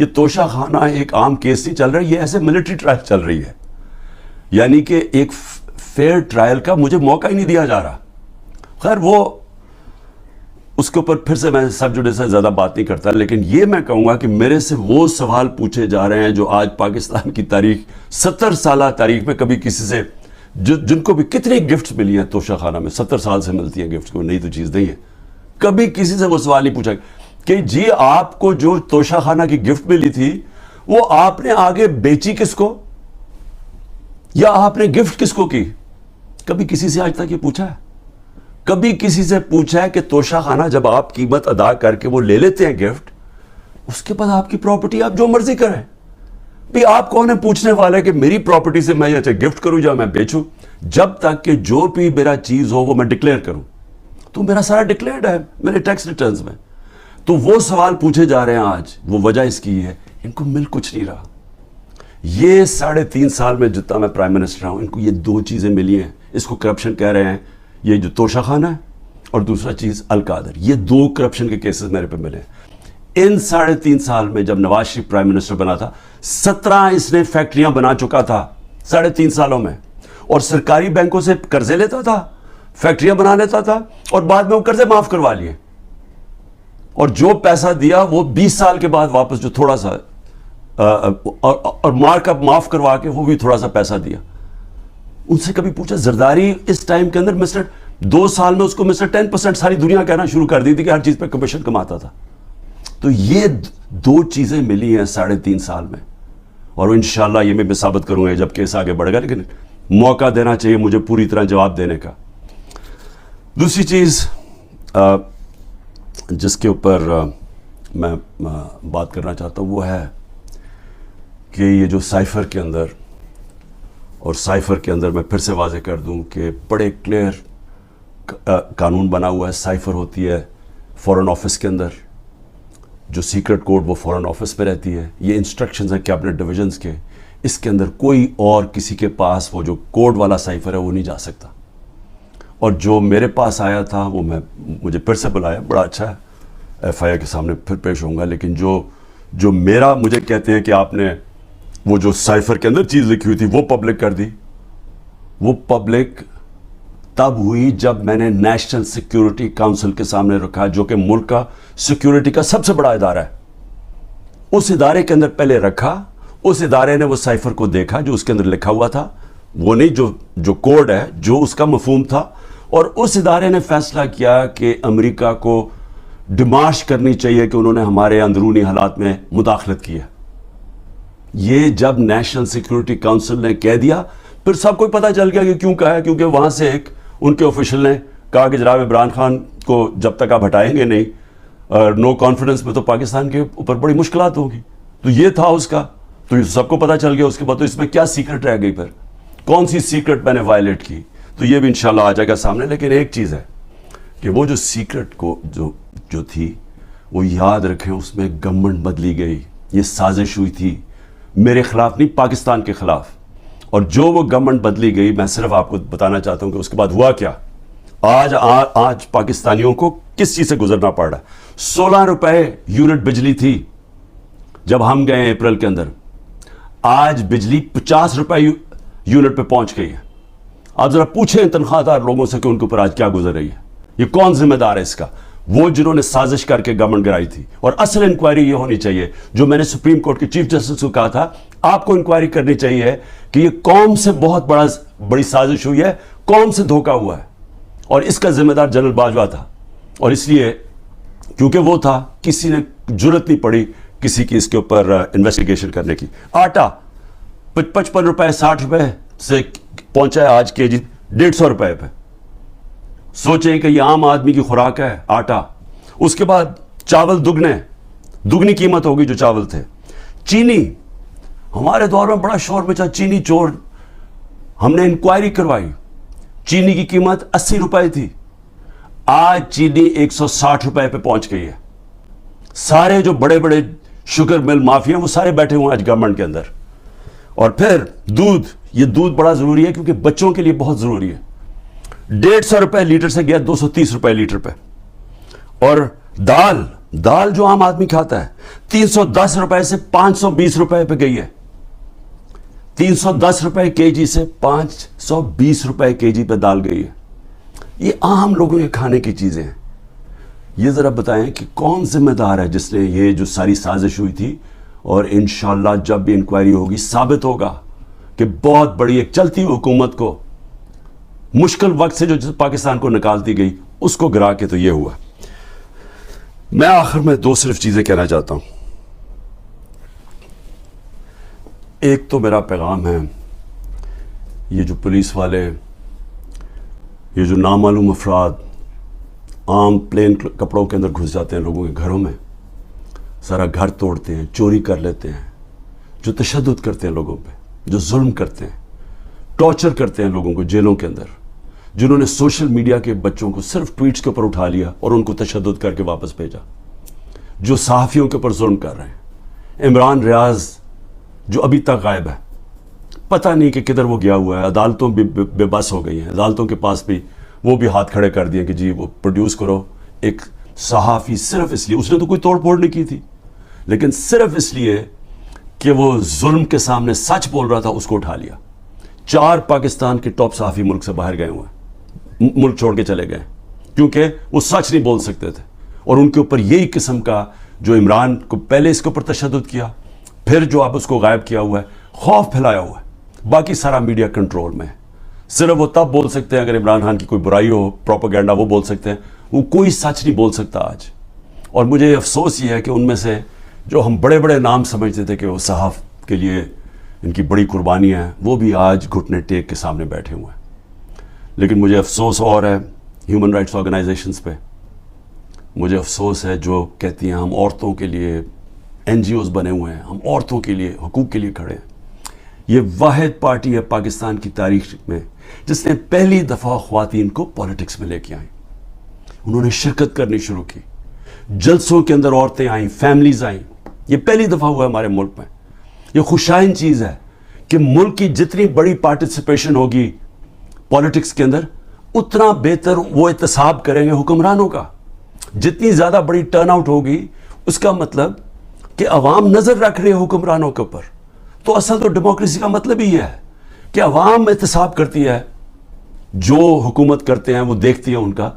یہ توشہ خانہ ایک عام کیس نہیں چل رہا ہے، یہ ایسے ملٹری ٹرائل چل رہی ہے، یعنی کہ ایک فیئر ٹرائل کا مجھے موقع ہی نہیں دیا جا رہا. خیر وہ اس کے اوپر پھر سے میں سب جوڑے سے زیادہ بات نہیں کرتا، لیکن یہ میں کہوں گا کہ میرے سے وہ سوال پوچھے جا رہے ہیں جو آج پاکستان کی تاریخ 70 سالہ تاریخ میں کبھی کسی سے، جن کو بھی کتنی گفٹس ملی ہیں توشہ خانہ میں، 70 سال سے ملتی ہیں گفٹس، کوئی نئی تو چیز نہیں ہے. کبھی کسی سے وہ سوال نہیں پوچھا کہ جی آپ کو جو توشہ خانہ کی گفٹ ملی تھی وہ آپ نے آگے بیچی کس کو، یا آپ نے گفٹ کس کو کی. کبھی کسی سے آج تک یہ پوچھا ہے؟ کبھی کسی سے پوچھا ہے کہ توشہ خانہ جب آپ قیمت ادا کر کے وہ لے لیتے ہیں گفٹ، اس کے بعد آپ کی پراپرٹی آپ جو مرضی کریں؟ بھی آپ کون ہے پوچھنے والے کہ میری پراپرٹی سے میں یہ گفٹ کروں یا میں بیچوں؟ جب تک کہ جو بھی میرا چیز ہو وہ میں ڈکلیئر کروں، تو میرا سارا ڈکلیئرڈ ہے میرے ٹیکس ریٹرنز میں. تو وہ سوال پوچھے جا رہے ہیں آج، وہ وجہ اس کی ہے ان کو مل کچھ نہیں رہا. یہ 3.5 سال میں جتنا میں پرائم منسٹر ہوں، ان کو یہ 2 چیزیں ملی ہیں. اس کو کرپشن کہہ رہے ہیں، یہ جو توشہ خانہ ہے، اور دوسرا چیز القادر. یہ 2 کرپشن کے کیسز میرے پہ ملے ہیں. ان 3.5 سال میں جب نواز شریف پرائم منسٹر بنا تھا، 17 اس نے فیکٹریاں بنا چکا تھا 3.5 سالوں میں، اور سرکاری بینکوں سے قرضے لیتا تھا، فیکٹریاں بنا لیتا تھا، اور بعد میں وہ قرضے معاف کروا لیے، اور جو پیسہ دیا وہ 20 سال کے بعد واپس جو تھوڑا سا اور مارک اپ معاف کروا کے وہ بھی تھوڑا سا پیسہ دیا. ان سے کبھی پوچھا؟ زرداری اس ٹائم کے اندر مسٹر 2 سال میں اس کو مسٹر 10% ساری دنیا کہنا شروع کر دی تھی کہ ہر چیز پہ کمیشن کماتا تھا. تو یہ 2 چیزیں ملی ہیں 3.5 سال میں، اور انشاءاللہ یہ میں ثابت کروں گا جب کیس آگے بڑھے گا، لیکن موقع دینا چاہیے مجھے پوری طرح جواب دینے کا. دوسری چیز جس کے اوپر میں بات کرنا چاہتا ہوں وہ ہے کہ یہ جو سائفر کے اندر، اور سائفر کے اندر میں پھر سے واضح کر دوں کہ بڑے کلیئر قانون بنا ہوا ہے. سائفر ہوتی ہے فورن آفس کے اندر، جو سیکرٹ کوڈ وہ فورن آفس پہ رہتی ہے. یہ انسٹرکشنز ہیں کیبنٹ ڈویژنز کے، اس کے اندر کوئی اور کسی کے پاس وہ جو کوڈ والا سائفر ہے وہ نہیں جا سکتا. اور جو میرے پاس آیا تھا وہ مجھے پھر سے بلایا، بڑا اچھا ہے، ایف آئی آر کے سامنے پھر پیش ہوں گا. لیکن جو میرا مجھے کہتے ہیں کہ آپ نے وہ جو سائفر کے اندر چیز لکھی ہوئی تھی وہ پبلک کر دی، وہ پبلک تب ہوئی جب میں نے نیشنل سیکیورٹی کاؤنسل کے سامنے رکھا، جو کہ ملک کا سیکیورٹی کا سب سے بڑا ادارہ ہے. اس ادارے کے اندر پہلے رکھا، اس ادارے نے وہ سائفر کو دیکھا جو اس کے اندر لکھا ہوا تھا، وہ نہیں جو کوڈ ہے، جو اس کا مفہوم تھا، اور اس ادارے نے فیصلہ کیا کہ امریکہ کو ڈیمارش کرنی چاہیے کہ انہوں نے ہمارے اندرونی حالات میں مداخلت کی ہے. یہ جب نیشنل سیکیورٹی کاؤنسل نے کہہ دیا، پھر سب کو پتہ چل گیا کہ کیوں کہا ہے، کیونکہ وہاں سے ایک ان کے آفیشل نے کہا کہ جناب عمران خان کو جب تک آپ ہٹائیں گے نہیں نو کانفیڈنس میں، تو پاکستان کے اوپر بڑی مشکلات ہوگی. تو یہ تھا اس کا، تو یہ سب کو پتہ چل گیا. اس کے بعد تو اس میں کیا سیکرٹ رہ گئی، پھر کون سی سیکرٹ میں نے وائلیٹ کی؟ تو یہ بھی انشاءاللہ آ جائے گا سامنے. لیکن ایک چیز ہے کہ وہ جو سیکرٹ کو جو تھی وہ یاد رکھیں، اس میں گورنمنٹ بدلی گئی. یہ سازش ہوئی تھی میرے خلاف نہیں، پاکستان کے خلاف. اور جو وہ گورنمنٹ بدلی گئی، میں صرف آپ کو بتانا چاہتا ہوں کہ اس کے بعد ہوا کیا. آج پاکستانیوں کو کس چیز سے گزرنا پڑ رہا ہے. 16 روپے یونٹ بجلی تھی جب ہم گئے اپریل کے اندر، آج بجلی 50 روپے یونٹ پہ پہنچ گئی ہے. آپ ذرا پوچھیں تنخواہ دار لوگوں سے کہ ان کے اوپر آج کیا گزر رہی ہے. یہ کون ذمہ دار ہے اس کا؟ وہ جنہوں نے سازش کر کے گورنمنٹ گرائی تھی. اور اصل انکوائری یہ ہونی چاہیے جو میں نے سپریم کورٹ کے چیف جسٹس کو کہا تھا، آپ کو انکوائری کرنی چاہیے کہ یہ قوم سے بہت بڑی سازش ہوئی ہے، قوم سے دھوکہ ہوا ہے، اور اس کا ذمہ دار جنرل باجوہ تھا. اور اس لیے کیونکہ وہ تھا، کسی نے جرت نہیں پڑی کسی کی اس کے اوپر انویسٹیگیشن کرنے کی. آٹا 55 روپے 60 روپے سے پہنچا ہے آج کے جی 150 روپے پہ. سوچیں کہ یہ عام آدمی کی خوراک ہے آٹا. اس کے بعد چاول دگنی قیمت ہوگی جو چاول تھے. چینی، ہمارے دور میں بڑا شور مچا چینی چور. ہم نے انکوائری کروائی، چینی کی قیمت 80 روپے تھی، آج چینی 160 روپے پہ پہنچ گئی ہے. سارے جو بڑے بڑے شوگر مل مافیا وہ سارے بیٹھے ہوئے ہیں آج گورنمنٹ کے اندر. اور پھر دودھ، یہ دودھ بڑا ضروری ہے کیونکہ بچوں کے لیے بہت ضروری ہے. 150 روپے لیٹر سے گیا 230 روپے لیٹر پہ. اور دال دال جو عام آدمی کھاتا ہے 310 روپے سے 520 روپے پہ گئی ہے. 310 روپے کے جی سے 520 روپے کے جی پہ دال گئی ہے. یہ عام لوگوں کے کھانے کی چیزیں ہیں. یہ ذرا بتائیں کہ کون ذمہ دار ہے جس نے یہ جو ساری سازش ہوئی تھی, اور انشاءاللہ جب بھی انکوائری ہوگی ثابت ہوگا کہ بہت بڑی ایک چلتی ہوئی حکومت کو مشکل وقت سے جو پاکستان کو نکالتی گئی اس کو گرا کے تو یہ ہوا. میں آخر میں دو صرف چیزیں کہنا چاہتا ہوں. ایک تو میرا پیغام ہے, یہ جو پولیس والے, یہ جو نامعلوم افراد عام پلین کپڑوں کے اندر گھس جاتے ہیں لوگوں کے گھروں میں, سارا گھر توڑتے ہیں, چوری کر لیتے ہیں, جو تشدد کرتے ہیں لوگوں پہ, جو ظلم کرتے ہیں, ٹارچر کرتے ہیں لوگوں کو جیلوں کے اندر, جنہوں نے سوشل میڈیا کے بچوں کو صرف ٹویٹس کے اوپر اٹھا لیا اور ان کو تشدد کر کے واپس بھیجا, جو صحافیوں کے اوپر ظلم کر رہے ہیں. عمران ریاض جو ابھی تک غائب ہے, پتہ نہیں کہ کدھر وہ گیا ہوا ہے. عدالتوں بھی بے بس ہو گئی ہیں, عدالتوں کے پاس بھی وہ بھی ہاتھ کھڑے کر دیے کہ جی وہ پروڈیوس کرو. ایک صحافی صرف اس لیے, اس نے تو کوئی توڑ پھوڑ نہیں کی تھی, لیکن صرف اس لیے کہ وہ ظلم کے سامنے سچ بول رہا تھا, اس کو اٹھا لیا. 4 پاکستان کے ٹاپ صحافی ملک سے باہر گئے ہوئے ہیں, ملک چھوڑ کے چلے گئے کیونکہ وہ سچ نہیں بول سکتے تھے. اور ان کے اوپر یہی قسم کا جو عمران کو پہلے اس کے اوپر تشدد کیا, پھر جو اب اس کو غائب کیا ہوا ہے, خوف پھیلایا ہوا ہے. باقی سارا میڈیا کنٹرول میں ہے. صرف وہ تب بول سکتے ہیں اگر عمران خان کی کوئی برائی ہو, پروپیگنڈا, وہ بول سکتے ہیں. وہ کوئی سچ نہیں بول سکتا آج. اور مجھے افسوس یہ ہے کہ ان میں سے جو ہم بڑے بڑے نام سمجھتے تھے کہ وہ صحاف کے لیے ان کی بڑی قربانیاں ہیں, وہ بھی آج گھٹنے ٹیک کے سامنے بیٹھے ہوئے ہیں. لیکن مجھے افسوس اور ہے ہیومن رائٹس آرگنائزیشنز پہ. مجھے افسوس ہے جو کہتی ہیں ہم عورتوں کے لیے NGOs بنے ہوئے ہیں, ہم عورتوں کے لیے حقوق کے لیے کھڑے ہیں. یہ واحد پارٹی ہے پاکستان کی تاریخ میں جس نے پہلی دفعہ خواتین کو پولیٹکس میں لے کے آئیں. انہوں نے شرکت کرنی شروع کی, جلسوں کے اندر عورتیں آئیں, فیملیز آئیں. یہ پہلی دفعہ ہوا ہے ہمارے ملک میں. یہ خوشائن چیز ہے کہ ملک کی جتنی بڑی پارٹیسپیشن ہوگی پولیٹکس کے اندر, اتنا بہتر وہ احتساب کریں گے حکمرانوں کا. جتنی زیادہ بڑی ٹرن آؤٹ ہوگی اس کا مطلب کہ عوام نظر رکھ رہے ہیں حکمرانوں کے اوپر. تو اصل تو ڈیموکریسی کا مطلب ہی ہے کہ عوام احتساب کرتی ہے, جو حکومت کرتے ہیں وہ دیکھتی ہے ان کا.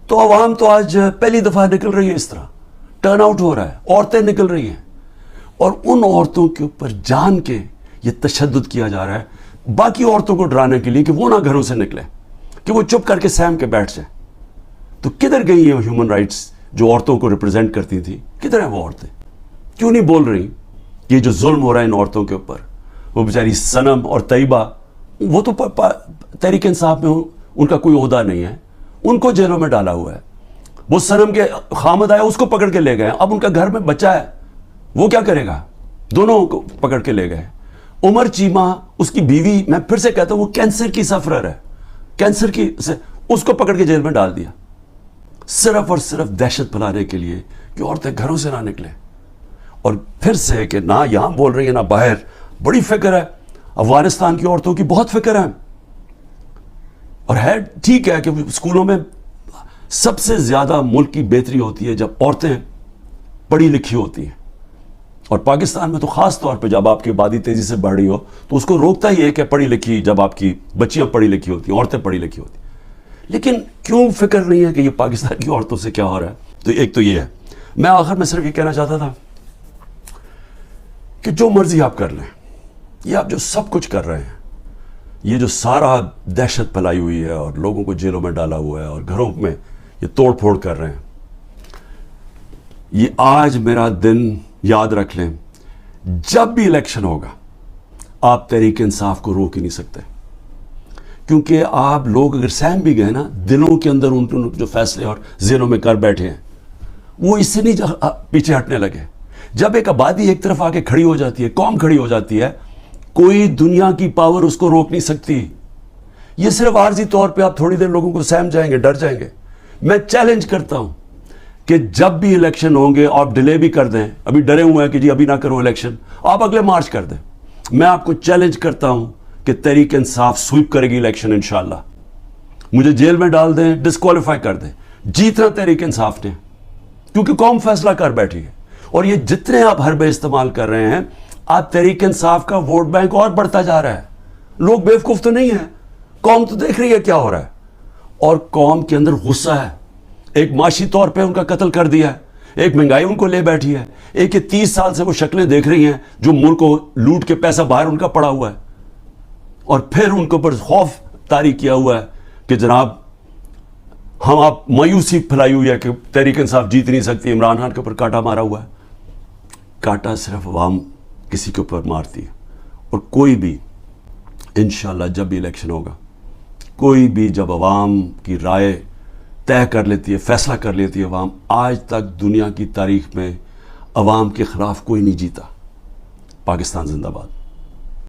تو عوام تو آج پہلی دفعہ نکل رہی ہے, اس طرح ٹرن آؤٹ ہو رہا ہے, عورتیں نکل رہی ہیں. اور ان عورتوں کے اوپر جان کے یہ تشدد کیا جا رہا ہے باقی عورتوں کو ڈرانے کے لیے کہ وہ نہ گھروں سے نکلیں, کہ وہ چپ کر کے سہم کے بیٹھ جائیں. تو کدھر گئی ہیں ہیومن رائٹس جو عورتوں کو ریپرزینٹ کرتی تھی؟ کدھر ہیں وہ عورتیں؟ کیوں نہیں بول رہی کہ یہ جو ظلم ہو رہا ہے ان عورتوں کے اوپر؟ وہ بیچاری صنم اور طیبہ, وہ تو تحریک انصاف میں ان کا کوئی عہدہ نہیں ہے, ان کو جیلوں میں ڈالا ہوا ہے. وہ صنم کے خامد آیا, اس کو پکڑ کے لے گئے. اب ان کا گھر میں بچہ ہے, وہ کیا کرے گا؟ دونوں کو پکڑ کے لے گئے. عمر چیمہ اس کی بیوی, میں پھر سے کہتا ہوں, وہ کینسر کی سفرر ہے, کینسر کی سے اس کو پکڑ کے جیل میں ڈال دیا, صرف اور صرف دہشت پھیلانے کے لیے کہ عورتیں گھروں سے نہ نکلیں. اور پھر سے کہ نہ یہاں بول رہی ہیں نہ باہر. بڑی فکر ہے افغانستان کی عورتوں کی, بہت فکر ہے. اور ہے ٹھیک ہے کہ اسکولوں میں سب سے زیادہ ملک کی بہتری ہوتی ہے جب عورتیں پڑھی لکھی ہوتی ہیں. اور پاکستان میں تو خاص طور پہ جب آپ کی آبادی تیزی سے بڑھ رہی ہو تو اس کو روکتا ہی ہے کہ پڑھی لکھی, جب آپ کی بچیاں پڑھی لکھی ہوتی ہیں, عورتیں پڑھی لکھی ہوتی ہیں. لیکن کیوں فکر نہیں ہے کہ یہ پاکستان کی عورتوں سے کیا ہو رہا ہے؟ تو ایک تو یہ ہے. میں آخر میں صرف یہ کہنا چاہتا تھا کہ جو مرضی آپ کر لیں, یہ آپ جو سب کچھ کر رہے ہیں, یہ جو سارا دہشت پھیلائی ہوئی ہے اور لوگوں کو جیلوں میں ڈالا ہوا ہے اور گھروں میں یہ توڑ پھوڑ کر رہے ہیں, یہ آج میرا دن یاد رکھ لیں, جب بھی الیکشن ہوگا آپ تحریک انصاف کو روک ہی نہیں سکتے. کیونکہ آپ لوگ اگر سہم بھی گئے نا, دلوں کے اندر ان کے جو فیصلے اور ذہنوں میں کر بیٹھے ہیں وہ اس سے نہیں پیچھے ہٹنے لگے. جب ایک آبادی ایک طرف آ کے کھڑی ہو جاتی ہے, قوم کھڑی ہو جاتی ہے, کوئی دنیا کی پاور اس کو روک نہیں سکتی. یہ صرف عارضی طور پہ آپ تھوڑی دیر لوگوں کو سہم جائیں گے, ڈر جائیں گے. میں چیلنج کرتا ہوں کہ جب بھی الیکشن ہوں گے آپ ڈیلے بھی کر دیں, ابھی ڈرے ہوئے ہیں کہ جی ابھی نہ کرو الیکشن, آپ اگلے مارچ کر دیں. میں آپ کو چیلنج کرتا ہوں کہ تحریک انصاف سویپ کرے گی الیکشن انشاءاللہ. مجھے جیل میں ڈال دیں, ڈسکوالیفائی کر دیں, جیتنا تحریک انصاف نے. کیونکہ قوم فیصلہ کر بیٹھی ہے. اور یہ جتنے آپ حربے استعمال کر رہے ہیں, آپ تحریک انصاف کا ووٹ بینک اور بڑھتا جا رہا ہے. لوگ بیوقوف تو نہیں ہیں, قوم تو دیکھ رہی ہے کیا ہو رہا ہے, اور قوم کے اندر غصہ ہے. ایک معاشی طور پہ ان کا قتل کر دیا ہے, ایک مہنگائی ان کو لے بیٹھی ہے, ایک 30 سال سے وہ شکلیں دیکھ رہی ہیں جو ملک کو لوٹ کے پیسہ باہر ان کا پڑا ہوا ہے, اور پھر ان کے اوپر خوف طاری کیا ہوا ہے کہ جناب ہم آپ مایوسی پھیلائی ہوئی ہے کہ تحریک انصاف جیت نہیں سکتی, عمران خان کے اوپر کانٹا مارا ہوا ہے. کانٹا صرف عوام کسی کے اوپر مارتی ہے, اور کوئی بھی انشاءاللہ جب بھی الیکشن ہوگا, کوئی بھی جب عوام کی رائے طے کر لیتی ہے, فیصلہ کر لیتی ہے عوام, آج تک دنیا کی تاریخ میں عوام کے خلاف کوئی نہیں جیتا. پاکستان زندہ باد.